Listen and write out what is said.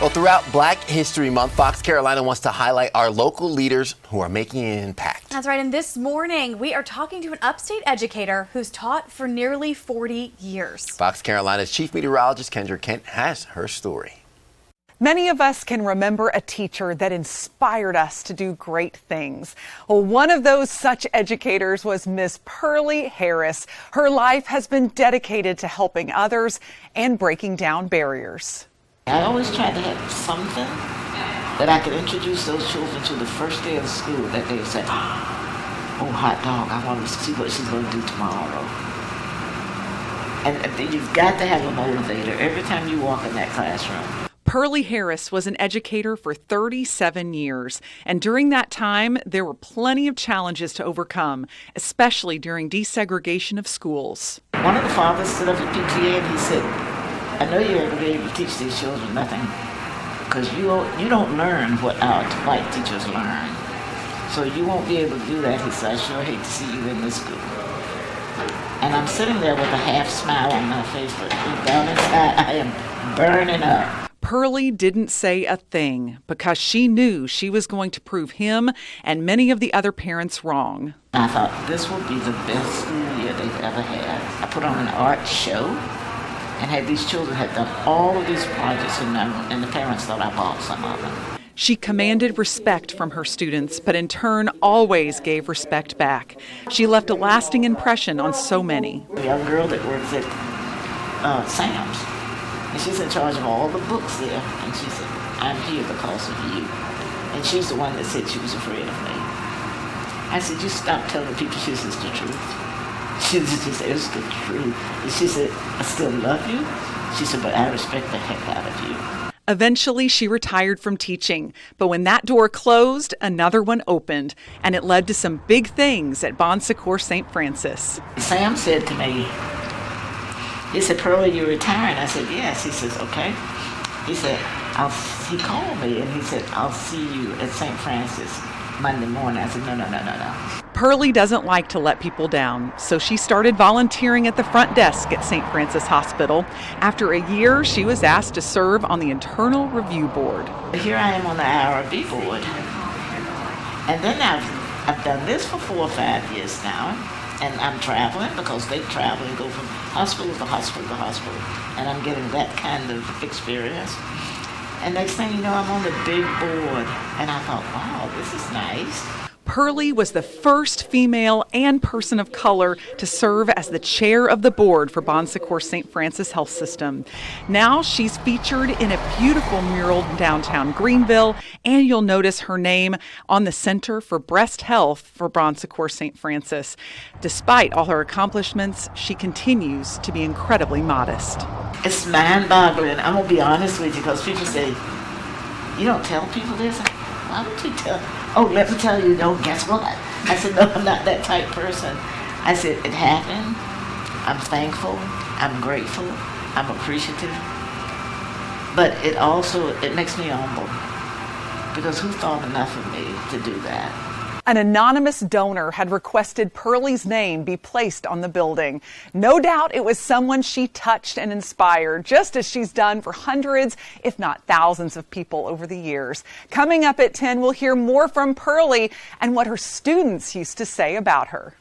Well, throughout Black History Month, Fox Carolina wants to highlight our local leaders who are making an impact. That's right, and this morning we are talking to an Upstate educator who's taught for nearly 40 years. Fox Carolina's chief meteorologist Kendra Kent has her story. Many of us can remember a teacher that inspired us to do great things. Well, one of those such educators was Miss Pearlie Harris. Her life has been dedicated to helping others and breaking down barriers. I always tried to have something that I could introduce those children to the first day of school, that they would say, oh, hot dog, I want to see what she's going to do tomorrow. And you've got to have a motivator every time you walk in that classroom. Pearlie Harris was an educator for 37 years, and during that time, there were plenty of challenges to overcome, especially during desegregation of schools. One of the fathers stood up at PTA and he said, I know you're ever able to teach these children nothing, because you don't learn what our white teachers learn. So you won't be able to do that. He said, I sure hate to see you in this school. And I'm sitting there with a half smile on my face, but down inside I am burning up. Pearlie didn't say a thing because she knew she was going to prove him and many of the other parents wrong. I thought this would be the best school year they've ever had. I put on an art show and had these children had done all of these projects, and the parents thought I bought some of them. She commanded respect from her students, but in turn always gave respect back. She left a lasting impression on so many. A young girl that works at Sam's, and she's in charge of all the books there, and she said, I'm here because of you. And she's the one that said she was afraid of me. I said, you stop telling people. She says, the truth. She said, it's the truth. And she said, I still love you. She said, but I respect the heck out of you. Eventually, she retired from teaching, but when that door closed, another one opened, and it led to some big things at Bon Secours St. Francis. Sam said to me, he said, Pearlie, you're retiring? I said, yes. He says, okay. He said, he called me and he said, I'll see you at St. Francis Monday morning. I said, no. Pearlie doesn't like to let people down, so she started volunteering at the front desk at St. Francis Hospital. After a year, she was asked to serve on the Internal Review Board. Here I am on the IRB board. And then I've done this for 4 or 5 years now. And I'm traveling because they travel and go from hospital to hospital to hospital. And I'm getting that kind of experience. And next thing you know, I'm on the big board. And I thought, wow, this is nice. Pearlie was the first female and person of color to serve as the chair of the board for Bon Secours St. Francis Health System. Now she's featured in a beautiful mural downtown Greenville, and you'll notice her name on the Center for Breast Health for Bon Secours St. Francis. Despite all her accomplishments, she continues to be incredibly modest. It's mind-boggling. I'm going to be honest with you, because people say, you don't tell people this? Why would you tell? Oh, let me tell you, no, guess what? I said, no, I'm not that type person. I said, it happened. I'm thankful. I'm grateful. I'm appreciative. But it makes me humble. Because who thought enough of me to do that? An anonymous donor had requested Pearlie's name be placed on the building. No doubt it was someone she touched and inspired, just as she's done for hundreds, if not thousands of people over the years. Coming up at 10, we'll hear more from Pearlie and what her students used to say about her.